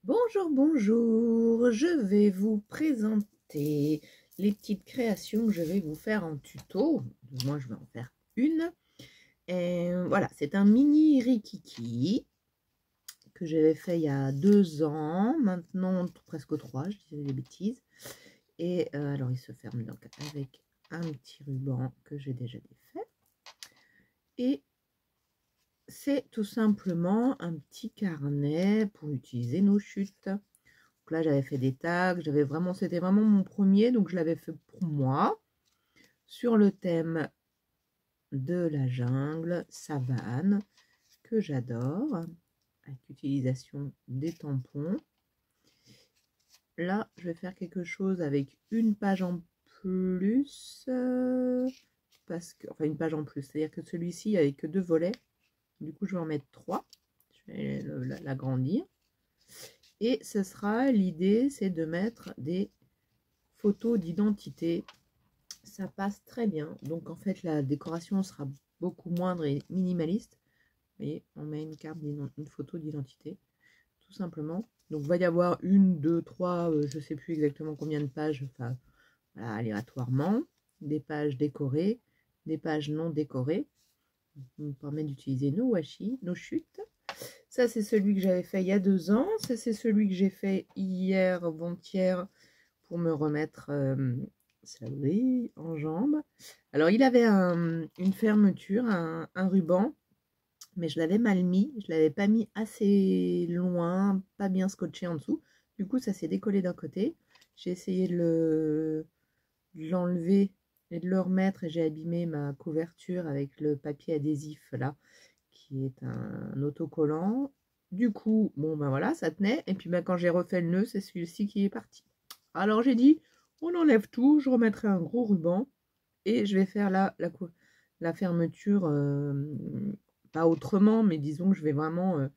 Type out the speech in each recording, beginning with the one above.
Bonjour, bonjour, je vais vous présenter les petites créations que je vais vous faire en tuto. Moi, je vais en faire une. Et voilà, c'est un mini rikiki que j'avais fait il y a 2 ans, maintenant presque 3, je disais des bêtises. Et alors, il se ferme donc avec un petit ruban que j'ai déjà défait. Et c'est tout simplement un petit carnet pour utiliser nos chutes. Donc là, j'avais fait des tags, c'était vraiment mon premier, donc je l'avais fait pour moi, sur le thème de la jungle, savane, que j'adore, avec l'utilisation des tampons. Là, je vais faire quelque chose avec une page en plus, enfin une page en plus, c'est-à-dire que celui-ci, il n'y avait que 2 volets, du coup je vais en mettre 3, je vais l'agrandir. Et ce sera, l'idée, c'est de mettre des photos d'identité. Ça passe très bien. Donc en fait, la décoration sera beaucoup moindre et minimaliste. Vous voyez, on met une carte, une photo d'identité, tout simplement. Donc il va y avoir 1, 2, 3, je ne sais plus exactement combien de pages, enfin, voilà, aléatoirement. Des pages décorées, des pages non décorées. Ça nous permet d'utiliser nos washi, nos chutes. Ça, c'est celui que j'avais fait il y a 2 ans. Ça, c'est celui que j'ai fait hier, avant-hier, pour me remettre ça brille en jambes. Alors, il avait une fermeture, un ruban, mais je l'avais mal mis. Je l'avais pas mis assez loin, pas bien scotché en dessous. Du coup, ça s'est décollé d'un côté. J'ai essayé de l'enlever et de le remettre, et j'ai abîmé ma couverture avec le papier adhésif là, qui est un autocollant. Du coup, bon ben voilà, ça tenait. Et puis ben, quand j'ai refait le nœud, c'est celui-ci qui est parti. Alors j'ai dit, on enlève tout, je remettrai un gros ruban et je vais faire la fermeture, pas autrement, mais disons que je vais vraiment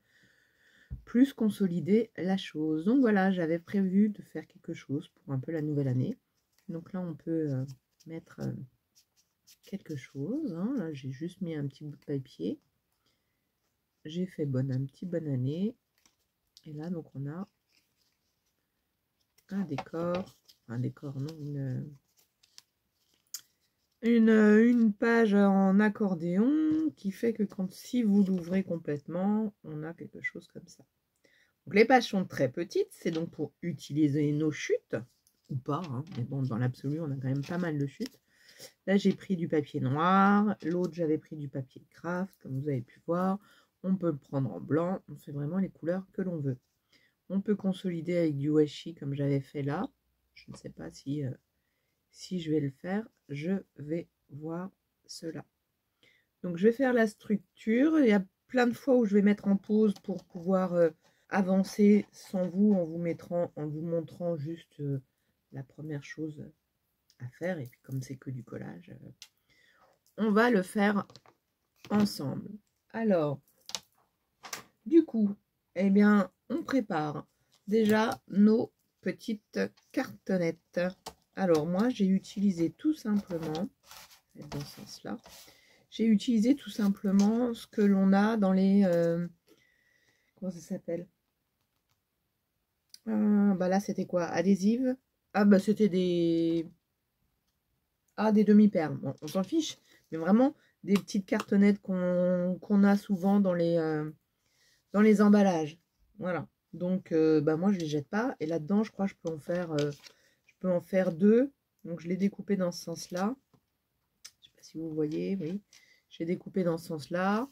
plus consolider la chose. Donc voilà, j'avais prévu de faire quelque chose pour un peu la nouvelle année. Donc là, on peut mettre quelque chose. Hein. Là, j'ai juste mis un petit bout de papier. J'ai fait un petit bonne année. Et là, donc, on a un décor non, une page en accordéon qui fait que si vous l'ouvrez complètement, on a quelque chose comme ça. Donc, les pages sont très petites, c'est donc pour utiliser nos chutes, ou pas, hein, mais bon, dans l'absolu, on a quand même pas mal de chutes. Là, j'ai pris du papier noir, l'autre, j'avais pris du papier craft, comme vous avez pu voir. On peut le prendre en blanc, on fait vraiment les couleurs que l'on veut. On peut consolider avec du washi comme j'avais fait là. Je ne sais pas si je vais le faire. Je vais voir cela. Donc je vais faire la structure. Il y a plein de fois où je vais mettre en pause pour pouvoir avancer sans vous, en vous montrant juste la première chose à faire. Et puis comme c'est que du collage, on va le faire ensemble. Alors, du coup, eh bien, on prépare déjà nos petites cartonnettes. Alors moi, j'ai utilisé tout simplement, dans ce sens-là, j'ai utilisé tout simplement ce que l'on a dans les... comment ça s'appelle? Bah là, c'était quoi? Adhésive? Ah bah c'était des... Ah, des demi-perles. Bon, on s'en fiche, mais vraiment des petites cartonnettes qu'on a souvent dans les emballages. Voilà. Donc, bah moi, je les jette pas. Et là-dedans, je crois que je peux en faire 2. Donc, je l'ai découpé dans ce sens-là. Je sais pas si vous voyez, oui. J'ai découpé dans ce sens-là.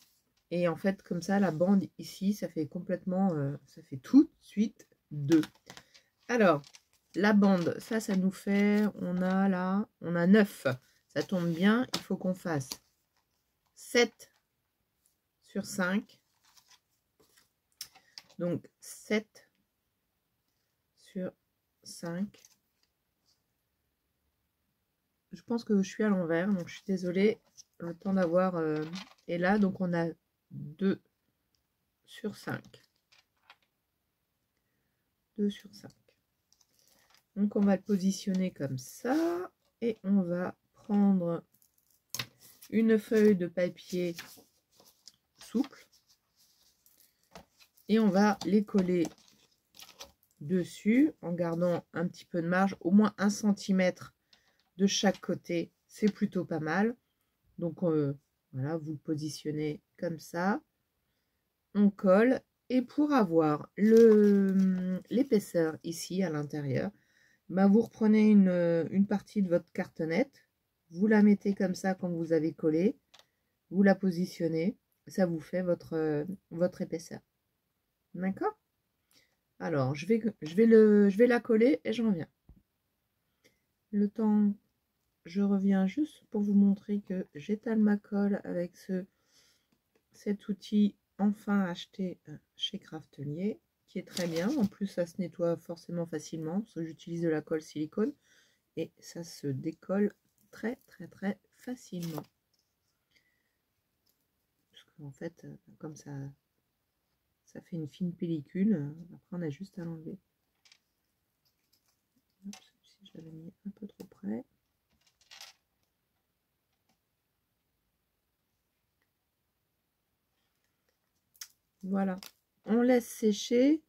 Et en fait, comme ça, la bande ici, ça fait complètement... ça fait tout de suite 2. Alors, la bande, ça nous fait... On a 9. Ça tombe bien, il faut qu'on fasse 7 sur 5. Donc, 7 sur 5. Je pense que je suis à l'envers, donc je suis désolée. Le temps d'avoir... et là, donc on a 2 sur 5. 2 sur 5. Donc on va le positionner comme ça. Et on va prendre une feuille de papier souple. Et on va les coller dessus en gardant un petit peu de marge, au moins 1 centimètre de chaque côté, c'est plutôt pas mal. Donc voilà, vous le positionnez comme ça, on colle, et pour avoir l'épaisseur ici à l'intérieur, bah, vous reprenez une partie de votre cartonnette, vous la mettez comme ça quand vous avez collé, vous la positionnez, ça vous fait votre épaisseur. D'accord? Alors, je vais la coller et je reviens. Le temps, je reviens juste pour vous montrer que j'étale ma colle avec cet outil enfin acheté chez Craftelier, qui est très bien. En plus, ça se nettoie forcément facilement, parce que j'utilise de la colle silicone et ça se décolle très facilement. Parce qu'en fait, comme ça fait une fine pellicule, après on a juste à l'enlever. Si je l'avais mis un peu trop près. Voilà, on laisse sécher,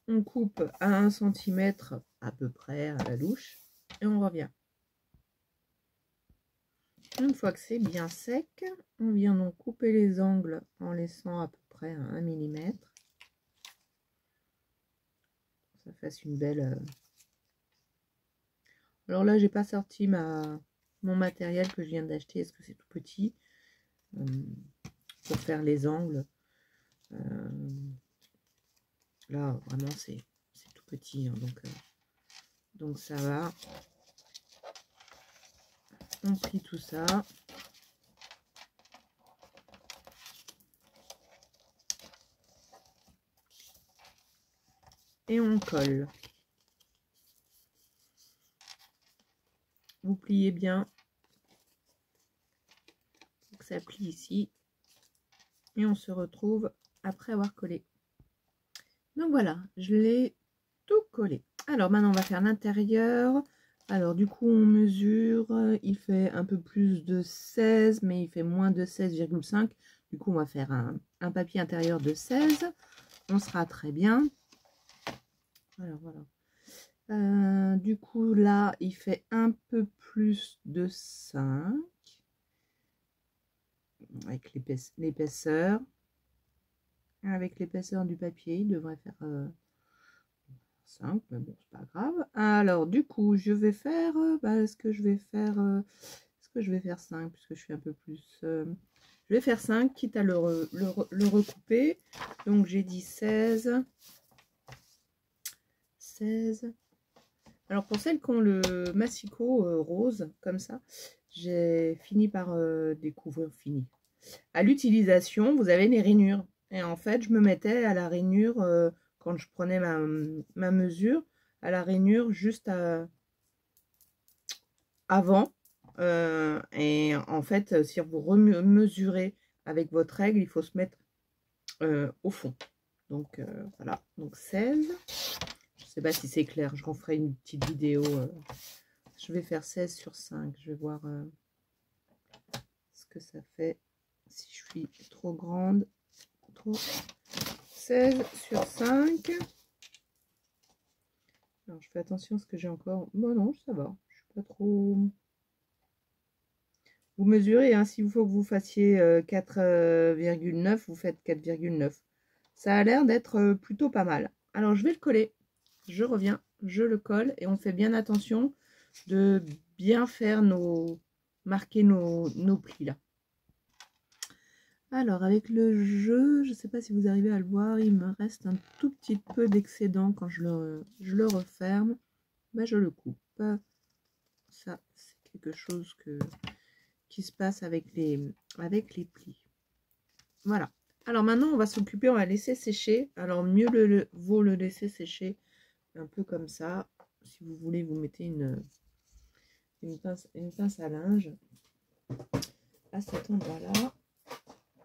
on coupe à 1 cm à peu près à la louche et on revient. Une fois que c'est bien sec, on vient donc couper les angles en laissant à peu près 1 mm. Ça fasse une belle... Alors là, j'ai pas sorti mon matériel que je viens d'acheter, est-ce que c'est tout petit pour faire les angles. Là, vraiment, c'est tout petit, hein, donc ça va. On plie tout ça. Et on colle. Vous pliez bien. Donc ça plie ici. Et on se retrouve après avoir collé. Donc voilà, je l'ai tout collé. Alors maintenant, on va faire l'intérieur. Alors du coup, on mesure. Il fait un peu plus de 16, mais il fait moins de 16,5. Du coup, on va faire un papier intérieur de 16. On sera très bien. Alors voilà. Du coup, là, il fait un peu plus de 5. Avec l'épaisseur. Avec l'épaisseur du papier, il devrait faire 5, mais bon, c'est pas grave. Alors, du coup, je vais faire... est-ce que je vais faire 5, puisque je suis un peu plus... je vais faire 5, quitte à le recouper. Donc, j'ai dit 16. 16. Alors, pour celles qui ont le massicot rose, comme ça, j'ai fini par découvrir, à l'utilisation, vous avez les rainures. Et en fait, je me mettais à la rainure, quand je prenais ma mesure, à la rainure juste avant. Et en fait, si vous mesurez avec votre règle, il faut se mettre au fond. Donc voilà, donc 16. Je ne sais pas si c'est clair, je referai une petite vidéo. Je vais faire 16 sur 5. Je vais voir ce que ça fait. Si je suis trop grande, 16 sur 5. Alors, je fais attention à ce que j'ai encore. Bon, non, ça va. Je suis pas trop... Vous mesurez, hein, s'il faut que vous fassiez 4,9, vous faites 4,9. Ça a l'air d'être plutôt pas mal. Alors, je vais le coller. Je reviens, je le colle et on fait bien attention de bien faire marquer nos plis là. Alors, avec le jeu, je ne sais pas si vous arrivez à le voir, il me reste un tout petit peu d'excédent quand je le referme. Ben, je le coupe. Ça, c'est quelque chose qui se passe avec les plis. Voilà. Alors maintenant, on va s'occuper, on va laisser sécher. Alors, mieux vaut le laisser sécher un peu comme ça. Si vous voulez, vous mettez une pince à linge à cet endroit-là.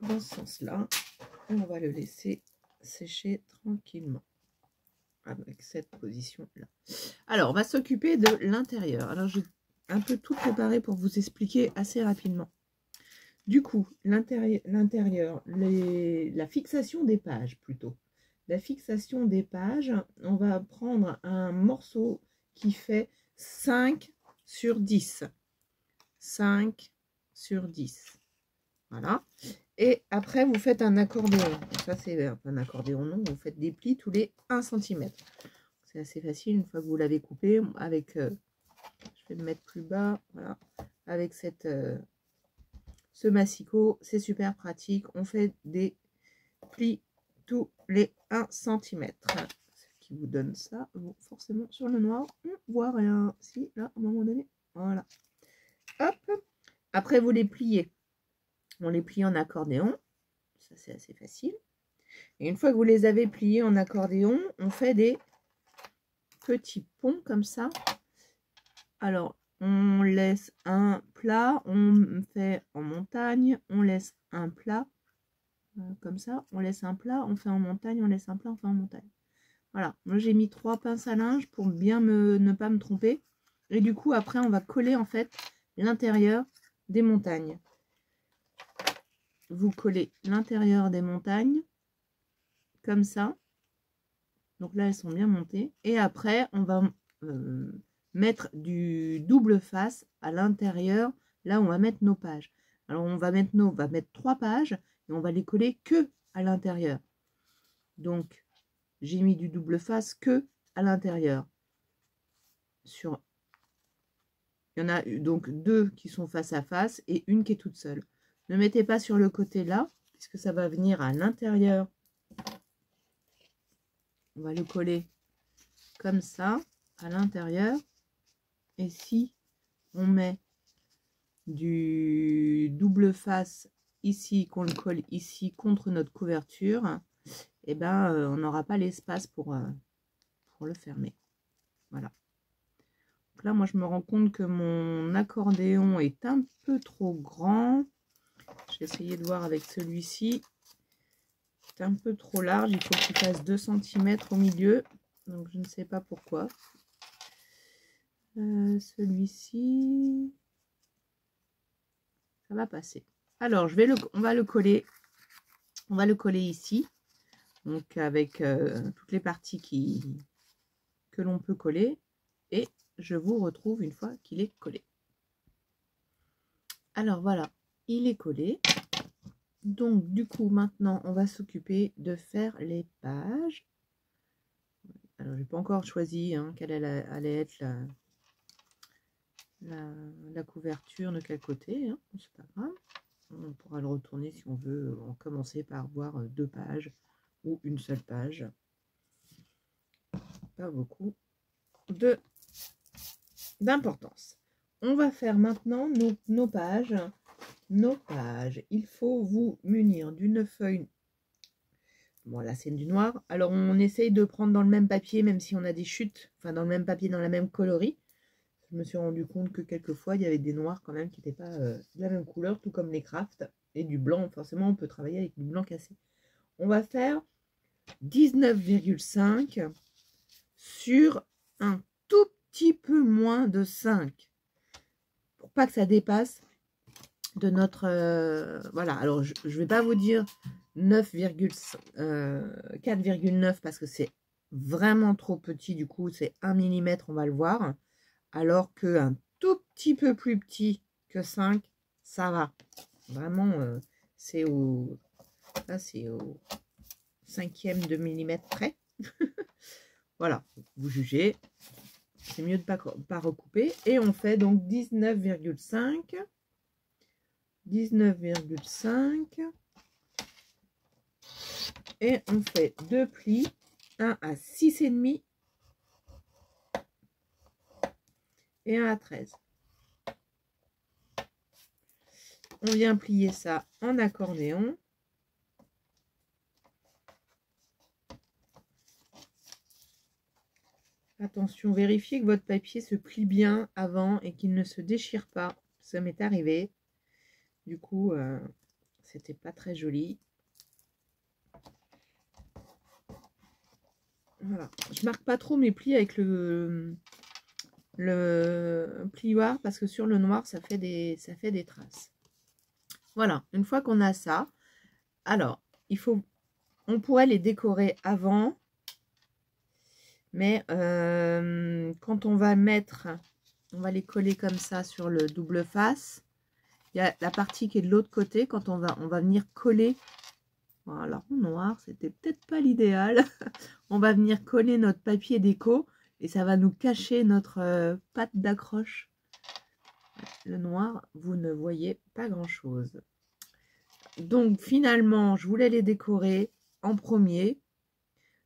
Dans ce sens-là, on va le laisser sécher tranquillement avec cette position-là. Alors, on va s'occuper de l'intérieur. Alors, j'ai un peu tout préparé pour vous expliquer assez rapidement. Du coup, l'intérieur, la fixation des pages plutôt. la fixation des pages, on va prendre un morceau qui fait 5 sur 10. 5 sur 10. Voilà. Et après, vous faites un accordéon. Ça, c'est un accordéon, non. Vous faites des plis tous les 1 cm. C'est assez facile une fois que vous l'avez coupé. Avec, je vais le mettre plus bas. Voilà. Avec ce massicot, c'est super pratique. On fait des plis tous les 1 cm. Ce qui vous donne ça. Bon, forcément, sur le noir, on voit rien. Si, là, à un moment donné. Voilà. Hop. Après, vous les pliez. On les plie en accordéon. Ça, c'est assez facile. Et une fois que vous les avez pliés en accordéon, on fait des petits ponts comme ça. Alors, on laisse un plat, on fait en montagne, on laisse un plat, comme ça, on laisse un plat, on fait en montagne, on laisse un plat, on fait en montagne. Voilà, moi j'ai mis 3 pinces à linge pour bien ne pas me tromper. Et du coup, après, on va coller en fait l'intérieur des montagnes. Vous collez l'intérieur des montagnes, comme ça. Donc là, elles sont bien montées. Et après, on va mettre du double face à l'intérieur, là où on va mettre nos pages. Alors, on va mettre 3 pages et on va les coller que à l'intérieur. Donc, j'ai mis du double face que à l'intérieur. Il y en a donc 2 qui sont face à face et une qui est toute seule. Ne mettez pas sur le côté là, puisque ça va venir à l'intérieur. On va le coller comme ça à l'intérieur. Et si on met du double face ici, qu'on le colle ici contre notre couverture, et ben on n'aura pas l'espace pour le fermer. Voilà. Donc là, moi, je me rends compte que mon accordéon est un peu trop grand. J'ai essayé de voir avec celui-ci. C'est un peu trop large. Il faut qu'il fasse 2 cm au milieu. Donc, je ne sais pas pourquoi. Celui-ci, ça va passer. Alors, on va le coller. On va le coller ici. Donc, avec toutes les parties que l'on peut coller. Et je vous retrouve une fois qu'il est collé. Alors, voilà. Il est collé. Donc, du coup, maintenant, on va s'occuper de faire les pages. Alors, j'ai pas encore choisi quelle allait être la couverture de quel côté. Hein. C'est pas grave. On pourra le retourner si on veut commencer par voir 2 pages ou une seule page. Pas beaucoup d'importance. On va faire maintenant nos pages. Nos pages, il faut vous munir d'une feuille. Bon, là, c'est du noir. Alors, on essaye de prendre dans le même papier, même si on a des chutes. Enfin, dans le même papier, dans la même coloris. Je me suis rendu compte que quelquefois, il y avait des noirs quand même qui n'étaient pas de la même couleur, tout comme les crafts. Et du blanc, forcément, on peut travailler avec du blanc cassé. On va faire 19,5 sur un tout petit peu moins de 5. Pour pas que ça dépasse de notre voilà. Alors je vais pas vous dire 4,9 parce que c'est vraiment trop petit, du coup c'est 1 mm, on va le voir, alors que un tout petit peu plus petit que 5, ça va vraiment. C'est au 5e de millimètre près. Voilà, vous jugez, c'est mieux de pas recouper. Et on fait donc 19,5 et on fait 2 plis, un à 6,5 et un à 13. On vient plier ça en accordéon. Attention, vérifiez que votre papier se plie bien avant et qu'il ne se déchire pas. Ça m'est arrivé. Du coup, c'était pas très joli. Voilà. Je marque pas trop mes plis avec le plioir parce que sur le noir, ça fait des traces. Voilà. Une fois qu'on a ça, alors, il faut On pourrait les décorer avant, mais quand on va mettre, on va les coller comme ça sur le double face. Il y a la partie qui est de l'autre côté. Quand on va venir coller, voilà, en noir, c'était peut-être pas l'idéal. On va venir coller notre papier déco et ça va nous cacher notre patte d'accroche. Le noir, vous ne voyez pas grand-chose. Donc finalement, je voulais les décorer en premier.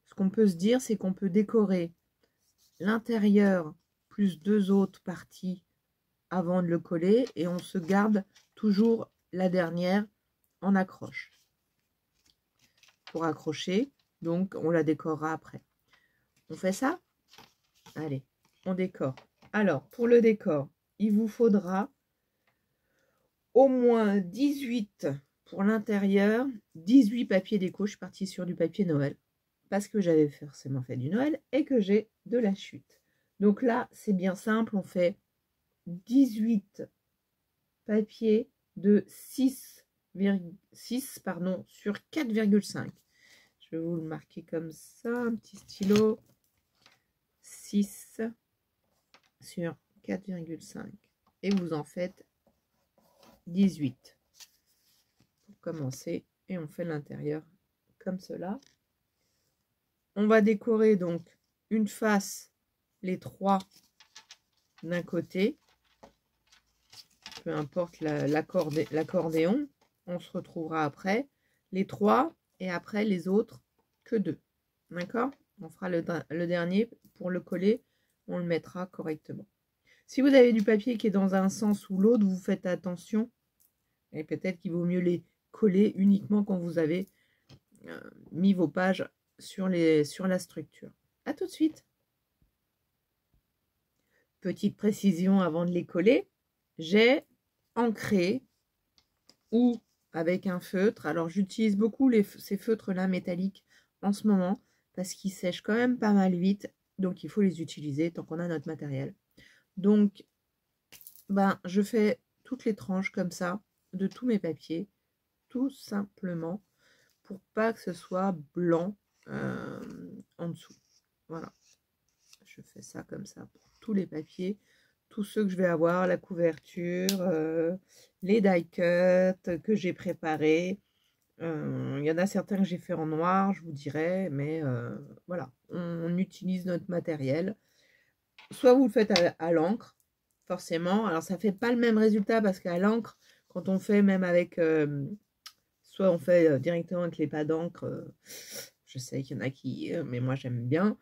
Ce qu'on peut se dire, c'est qu'on peut décorer l'intérieur plus deux autres parties avant de le coller et on se garde toujours la dernière en accroche. Pour accrocher, donc on la décorera après. On fait ça? Allez, on décore. Alors, pour le décor, il vous faudra au moins 18 pour l'intérieur, 18 papiers déco. Je suis partie sur du papier Noël parce que j'avais forcément fait du Noël et que j'ai de la chute. Donc là, c'est bien simple, on fait 18 papiers de 6 sur 4,5. Je vais vous le marquer comme ça, un petit stylo. 6 sur 4,5. Et vous en faites 18 pour commencer. Et on fait l'intérieur comme cela. On va décorer donc une face, les trois d'un côté. Peu importe l'accordéon. On se retrouvera après. Les trois et après les autres que deux. D'accord? On fera le dernier pour le coller. On le mettra correctement. Si vous avez du papier qui est dans un sens ou l'autre, vous faites attention. Et peut-être qu'il vaut mieux les coller uniquement quand vous avez mis vos pages sur la structure. À tout de suite. Petite précision avant de les coller. J'ai ancré ou avec un feutre. Alors j'utilise beaucoup ces feutres-là métalliques en ce moment parce qu'ils sèchent quand même pas mal vite. Donc il faut les utiliser tant qu'on a notre matériel. Donc je fais toutes les tranches comme ça de tous mes papiers, tout simplement pour pas que ce soit blanc en dessous. Voilà, je fais ça comme ça pour tous les papiers, tous ceux que je vais avoir, la couverture, les die cuts que j'ai préparés. Il y en a certains que j'ai fait en noir, je vous dirais, mais voilà, on utilise notre matériel. Soit vous le faites à l'encre, forcément. Alors, ça fait pas le même résultat parce qu'à l'encre, quand on fait même avec... soit on fait directement avec les pads d'encre. Je sais qu'il y en a qui... mais moi, j'aime bien.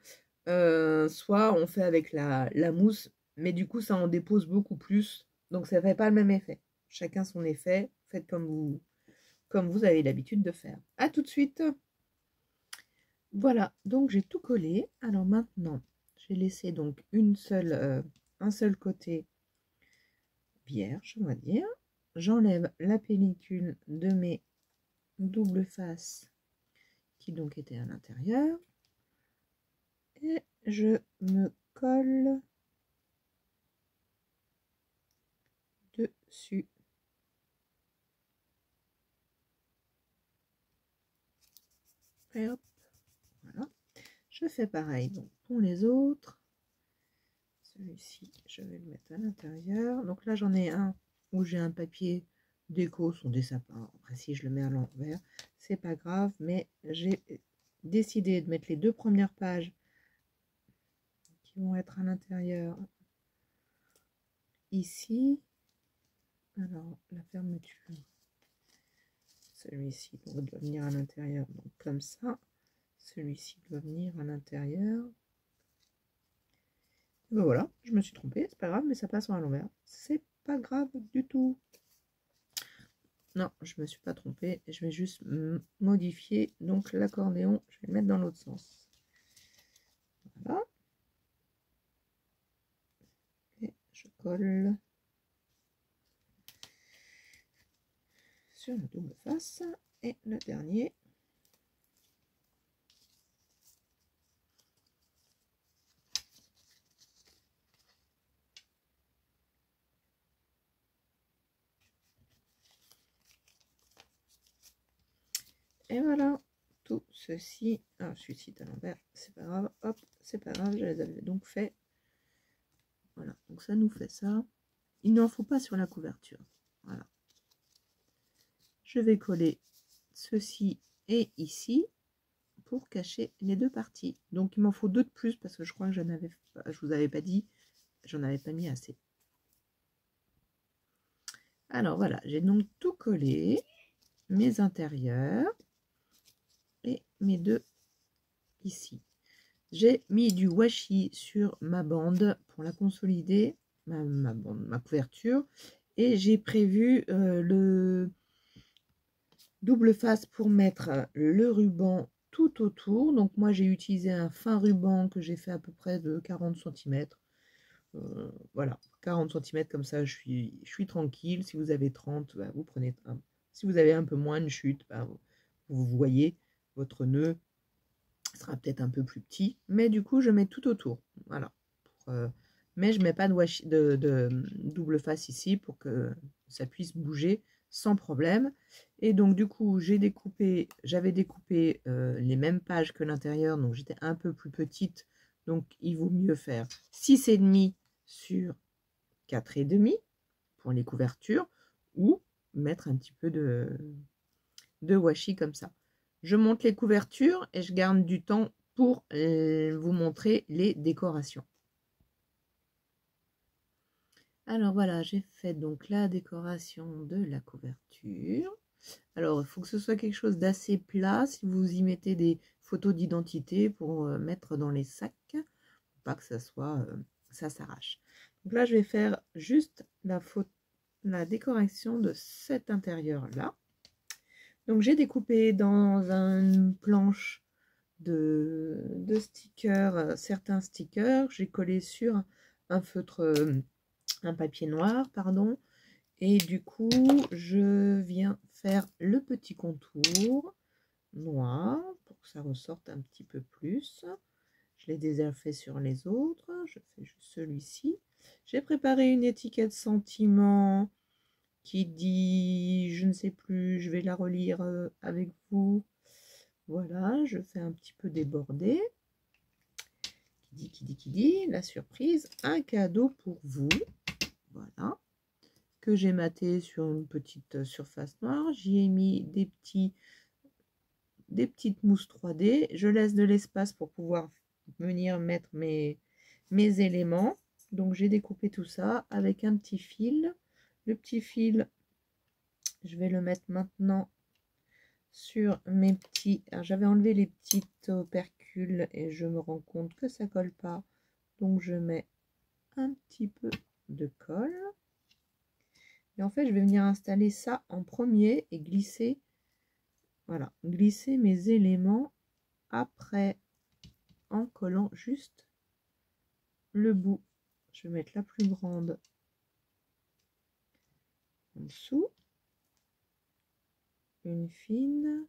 Soit on fait avec la mousse. Mais du coup, ça en dépose beaucoup plus. Donc, ça ne fait pas le même effet. Chacun son effet. Faites comme vous avez l'habitude de faire. À tout de suite. Voilà. Donc, j'ai tout collé. Alors maintenant, j'ai laissé donc un seul côté vierge, on va dire. J'enlève la pellicule de mes doubles faces qui donc étaient à l'intérieur. Et je me colle dessus. Et hop, voilà. Je fais pareil donc pour les autres. Celui-ci, je vais le mettre à l'intérieur. Donc là, j'en ai un où j'ai un papier déco, sont des sapins. Après, si je le mets à l'envers, c'est pas grave, mais j'ai décidé de mettre les deux premières pages qui vont être à l'intérieur ici. Alors, la fermeture, celui-ci doit venir à l'intérieur, donc comme ça. Celui-ci doit venir à l'intérieur. Ben voilà, je me suis trompée, c'est pas grave, mais ça passe à l'envers. C'est pas grave du tout. Non, je me suis pas trompée. Je vais juste modifier donc l'accordéon. Je vais le mettre dans l'autre sens. Voilà. Et je colle sur la double face. Et le dernier. Et voilà. tout ceci. Ah, celui-ci est à l'envers, c'est pas grave. Hop, c'est pas grave, je les avais donc fait. Voilà, donc ça nous fait ça. Il n'en faut pas sur la couverture. Voilà. Je vais coller ceci et ici pour cacher les deux parties. Donc il m'en faut deux de plus parce que je crois que je vous avais pas dit, j'en avais pas mis assez. Alors voilà, j'ai donc tout collé, mes intérieurs et mes deux ici. J'ai mis du washi sur ma bande pour la consolider, ma couverture, et j'ai prévu le double face pour mettre le ruban tout autour. Donc moi j'ai utilisé un fin ruban que j'ai fait à peu près de 40 cm. Voilà, 40 cm comme ça je suis tranquille. Si vous avez 30, bah, vous prenez un. Si vous avez un peu moins de chute, bah, vous voyez votre nœud sera peut-être un peu plus petit, mais du coup je mets tout autour. Voilà. Mais je mets pas de double face ici pour que ça puisse bouger sans problème. Et donc du coup j'avais découpé les mêmes pages que l'intérieur, donc j'étais un peu plus petite, donc il vaut mieux faire 6,5 sur 4,5 pour les couvertures, ou mettre un petit peu de washi comme ça. Je monte les couvertures et je garde du temps pour vous montrer les décorations. Alors voilà, j'ai fait donc la décoration de la couverture. Alors il faut que ce soit quelque chose d'assez plat. Si vous y mettez des photos d'identité pour mettre dans les sacs, pour pas que ça soit ça s'arrache. Donc là je vais faire juste la décoration de cet intérieur là. Donc j'ai découpé dans une planche de stickers, certains stickers, j'ai collé sur un feutre, un papier noir, pardon, et du coup je viens faire le petit contour noir pour que ça ressorte un petit peu plus. Je l'ai déjà fait sur les autres, je fais juste celui-ci. J'ai préparé une étiquette sentiment qui dit, je ne sais plus, je vais la relire avec vous. Voilà, je fais un petit peu déborder. Qui dit, la surprise, un cadeau pour vous. Voilà, que j'ai maté sur une petite surface noire. J'y ai mis des petites mousses 3D. Je laisse de l'espace pour pouvoir venir mettre mes éléments. Donc j'ai découpé tout ça avec un petit fil. Le petit fil, je vais le mettre maintenant sur mes petits. J'avais enlevé les petites opercules et je me rends compte que ça colle pas. Donc je mets un petit peu de colle. Et en fait, je vais venir installer ça en premier et glisser, voilà, glisser mes éléments après en collant juste le bout. Je vais mettre la plus grande en dessous, une fine.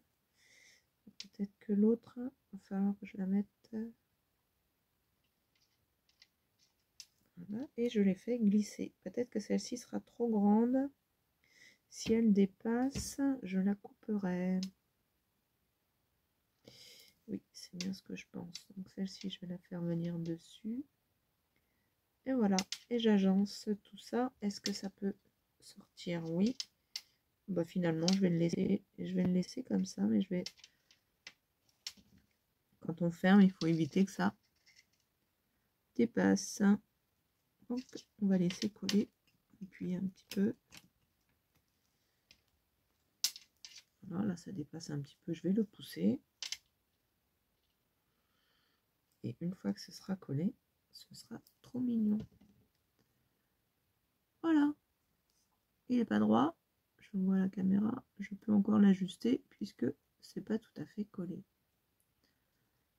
Peut-être que l'autre, il va falloir que je la mette. Voilà, et je l'ai fait glisser. Peut-être que celle-ci sera trop grande. Si elle dépasse, je la couperai. Oui, c'est bien ce que je pense. Donc celle-ci, je vais la faire venir dessus. Et voilà. Et j'agence tout ça. Est-ce que ça peut sortir? Oui. Bah, finalement, je vais le laisser. Je vais le laisser comme ça, mais je vais. Quand on ferme, il faut éviter que ça dépasse. Hop, on va laisser coller. Et puis un petit peu. Voilà, là, ça dépasse un petit peu. Je vais le pousser. Et une fois que ce sera collé, ce sera trop mignon. Voilà. Il n'est pas droit. Je vois la caméra. Je peux encore l'ajuster puisque c'est pas tout à fait collé.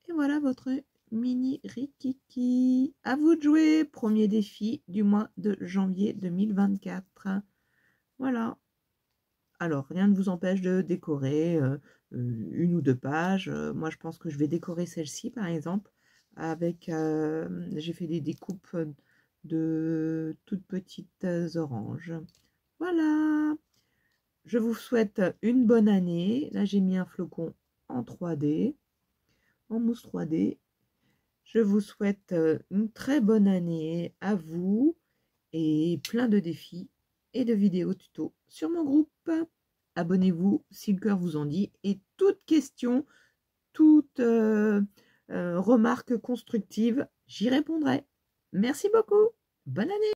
Et voilà votre mini rikiki. À vous de jouer. Premier défi du mois de janvier 2024. Voilà. Alors, rien ne vous empêche de décorer une ou deux pages. Moi, je pense que je vais décorer celle-ci, par exemple, avec... j'ai fait des découpes de toutes petites oranges. Voilà. Je vous souhaite une bonne année. Là, j'ai mis un flocon en 3D, en mousse 3D. Je vous souhaite une très bonne année à vous et plein de défis et de vidéos tuto sur mon groupe. Abonnez-vous si le cœur vous en dit et toute question, toute remarque constructive, j'y répondrai. Merci beaucoup. Bonne année.